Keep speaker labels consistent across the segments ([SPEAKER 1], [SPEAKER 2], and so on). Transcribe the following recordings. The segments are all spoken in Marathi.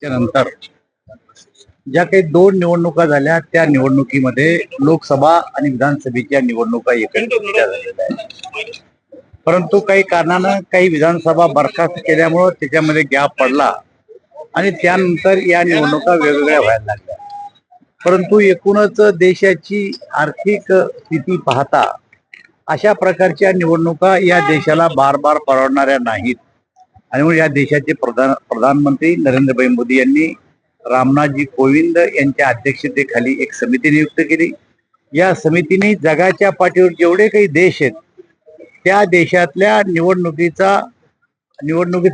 [SPEAKER 1] त्यानंतर ज्या काही दोन निवडणुका झाल्या त्या निवडणुकीमध्ये लोकसभा आणि विधानसभेच्या निवडणुका एकत्रितरित्या झालेल्या आहेत. परंतु काही कारणानं काही विधानसभा बरखास्त केल्यामुळं त्याच्यामध्ये गॅप पडला आणि त्यानंतर या निवडणुका वेगवेगळ्या व्हायला लागल्या. परंतु एकूणच देशाची आर्थिक स्थिती पाहता अशा प्रकारच्या निवडणुका या देशाला बार बार परवडणाऱ्या नाहीत. आणि म्हणून या देशाचे प्रधानमंत्री नरेंद्रभाई मोदी यांनी रामनाथजी कोविंद यांच्या अध्यक्षतेखाली एक समिती नियुक्त केली. या समितीने जगाच्या पाठीवर जेवढे काही देश आहेत त्या देशातल्या निवडणुकीचं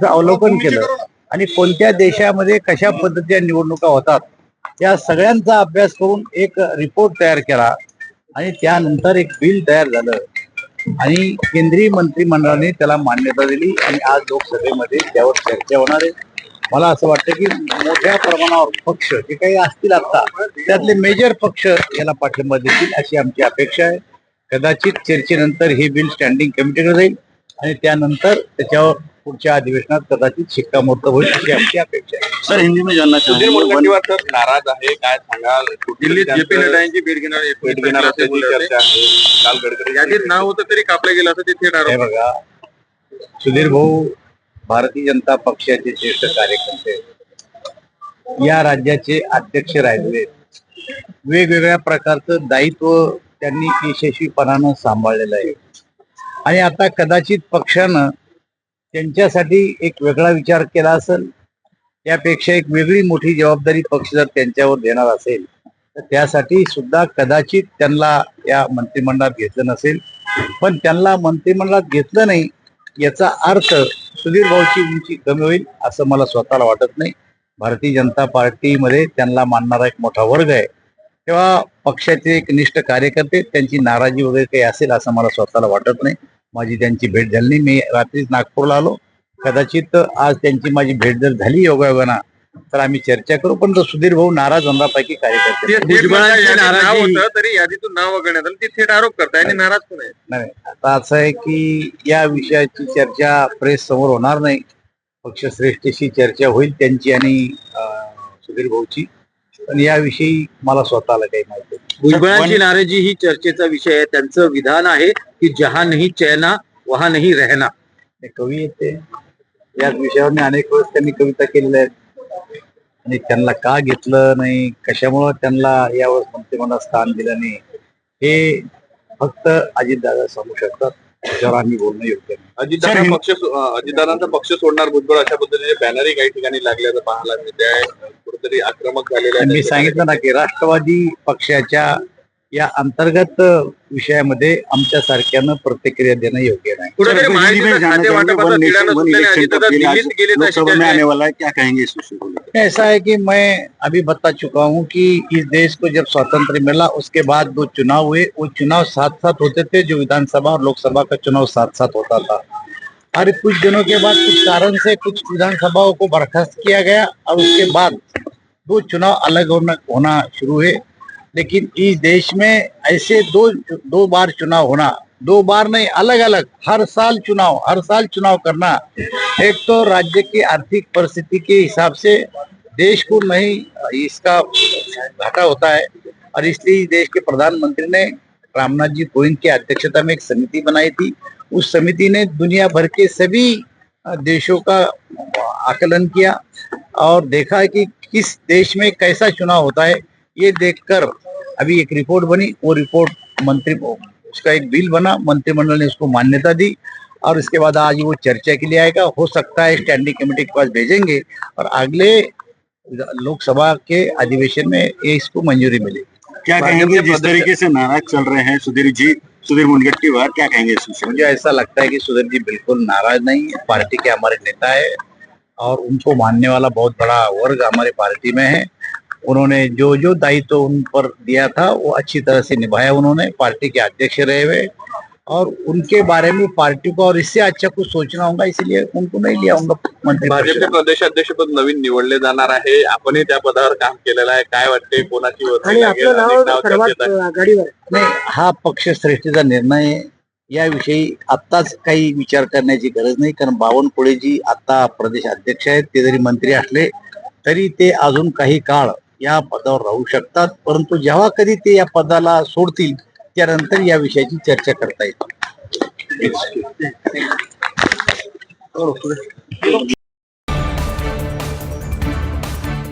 [SPEAKER 1] अवलोकन केलं आणि कोणत्या देशामध्ये कशा पद्धतीच्या निवडणुका होतात या सगळ्यांचा अभ्यास करून एक रिपोर्ट तयार केला आणि त्यानंतर एक बिल तयार झालं आणि केंद्रीय मंत्रिमंडळाने त्याला मान्यता दिली आणि आज लोकसभेमध्ये त्यावर चर्चा होणार आहे. मला असं वाटतं की मोठ्या प्रमाणावर पक्ष जे काही असतील आता त्यातले मेजर पक्ष याला पाठिंबा देतील अशी आमची अपेक्षा आहे. कदाचित चर्चेनंतर हे बिल स्टँडिंग कमिटीकडे जाईल आणि त्यानंतर त्याच्यावर पुढच्या अधिवेशनात कदाचित शिक्कामोर्तब होईल अशी आमची अपेक्षा आहे.
[SPEAKER 2] सर हिंदी में जानना
[SPEAKER 3] सुधीर मुनगंटीवार तर नाराज आहे, काय सांगाल?
[SPEAKER 2] दिल्लीत जेपी नड्डांची भेट घेणार
[SPEAKER 3] असल्याची चर्चा आहे. काल गडकरी
[SPEAKER 2] यादीत नाव होतं तरी कापलं गेलं असं तिथे
[SPEAKER 1] हे बघा, सुधीर भाऊ भारतीय जनता पक्षाचे ज्येष्ठ कार्यकर्ते, या राज्याचे अध्यक्ष राहिले, वेगवेगळ्या प्रकारचं दायित्व त्यांनी यशस्वीपणानं सांभाळलेलं आहे आणि आता कदाचित पक्षानं त्यांच्यासाठी एक वेगळा विचार केला असेल. त्यापेक्षा एक वेगळी मोठी जबाबदारी पक्ष जर त्यांच्यावर देणार असेल तर त्यासाठी सुद्धा कदाचित त्यांना या मंत्रिमंडळात घेतलं नसेल. पण त्यांना मंत्रिमंडळात घेतलं नाही याचा अर्थ सुधीर भाऊची उंची कमी होईल असं मला स्वतःला वाटत नाही. भारतीय जनता पार्टीमध्ये त्यांना मानणारा एक मोठा वर्ग आहे, तेव्हा पक्षाचे एक निष्ठ कार्यकर्ते, त्यांची नाराजी वगैरे काही असेल असं मला स्वतःला वाटत नाही. माझी त्यांची भेट झाली नाही. मी रात्रीच नागपूरला आलो. कदाचित आज त्यांची माझी भेट जर झाली योगायोगाना तर आम्ही चर्चा करू. पण तो सुधीर भाऊ नाराज होण्यापैकी कार्यकर्ते
[SPEAKER 2] तरी यादीतून नाव वगळण्यात आलं, ते थेट आरोप करताय आणि नाराज पण आहे.
[SPEAKER 1] नाही, आता असं आहे की या विषयाची चर्चा प्रेस समोर होणार नाही. पक्षश्रेष्ठीशी चर्चा होईल त्यांची आणि सुधीर भाऊची, पण याविषयी मला स्वतःला काही माहिती नाही.
[SPEAKER 2] भुजबळांची नाराजी ही चर्चेचा विषय आहे. त्यांचं विधान आहे की जहां नहीं चैना वहां नहीं रहना.
[SPEAKER 1] ते कवी येते याच विषयावर अनेक वेळेस त्यांनी कविता केलेल्या आहेत आणि त्यांना का घेतलं नाही, कशामुळं त्यांना यावर मंत्रिमंडळात स्थान दिलं नाही हे फक्त अजितदादा सांगू शकतात. त्याच्यावर आम्ही बोलणं योग्य नाही.
[SPEAKER 3] अजितदादांचा पक्ष सोडणार भुजबळ अशा पद्धतीने बॅनरही काही ठिकाणी लागल्याचं पाहायला मिळते आहे. कुठेतरी आक्रमक झालेले
[SPEAKER 1] मी सांगितलं ना की राष्ट्रवादी पक्षाच्या या अंतर्गत विषयामध्ये आमच्या सारख्यानं प्रतिक्रिया देणं योग्य नाही.
[SPEAKER 2] कुठेतरी माहितीचं खातेवाटपाचा तिढा न सुटल्याने अजितदादा दिल्लीत गेले तर अशी चर्चा आहे.
[SPEAKER 3] क्या कहेंगे इस विषय को?
[SPEAKER 1] ऐसा है कि मैं अभी बता चुका हूँ कि इस देश को जब स्वातंत्र मिला उसके बाद 2 चुनाव हुए. वो चुनाव साथ साथ होते थे, जो विधानसभा और लोकसभा का चुनाव साथ साथ होता था. और कुछ दिनों के बाद कुछ कारण से कुछ विधानसभाओं को बर्खास्त किया गया और उसके बाद 2 चुनाव अलग होना शुरू हुए. लेकिन इस देश में ऐसे दो बार चुनाव होना, 2 बार नहीं, अलग अलग हर साल चुनाव करना, एक तो राज्य की आर्थिक परिस्थिति के हिसाब से देश को नहीं इसका घाटा होता है. और इसलिए देश के प्रधानमंत्री ने रामनाथ जी कोविंद की अध्यक्षता में एक समिति बनाई थी. उस समिति ने दुनिया भर के सभी देशों का आकलन किया और देखा कि किस देश में कैसा चुनाव होता है. ये देखकर अभी एक रिपोर्ट बनी. वो रिपोर्ट उसका एक बिल बना, मंत्रिमंडल ने उसको मान्यता दी और इसके बाद आज वो चर्चा के लिए आएगा. हो सकता है स्टैंडिंग कमेटी के पास भेजेंगे और अगले लोकसभा के अधिवेशन में ये इसको मंजूरी मिलेगी.
[SPEAKER 3] क्या कहेंगे जिस तरीके से नाराज चल रहे हैं सुधीर मुनगंटीवार, क्या कहेंगे इस विषय?
[SPEAKER 1] मुझे ऐसा लगता है कि सुधीर जी बिल्कुल नाराज नहीं है. पार्टी के हमारे नेता है और उनको मानने वाला बहुत बड़ा वर्ग हमारे पार्टी में है. उन्होंने जो दायित्व उन पर दिया था वो अच्छी तरह से निभाया. उन्होंने पार्टी के अध्यक्ष रहे हुए और उनके बारे में पार्टी को और इससे अच्छा कुछ सोचना होगा, इसलिए उनको नहीं लिया होगा मंत्री.
[SPEAKER 3] भाजपचे प्रदेशाध्यक्षपद नवीन निवडले जाणार आहे. आपणही त्या पदावर काम केलेलं आहे. काय वाटते, कोणाची
[SPEAKER 1] नाही, हा पक्षश्रेष्ठीचा निर्णय आहे. याविषयी आत्ताच काही विचार करण्याची गरज नाही, कारण बावनकुळे जी आता प्रदेश अध्यक्ष आहेत ते जरी मंत्री असले तरी ते अजून काही काळ या पदावर राहू शकतात, परंतु जेव्हा कधी ते या पदाला सोडतील त्यानंतर या विषयाची चर्चा करता येईल.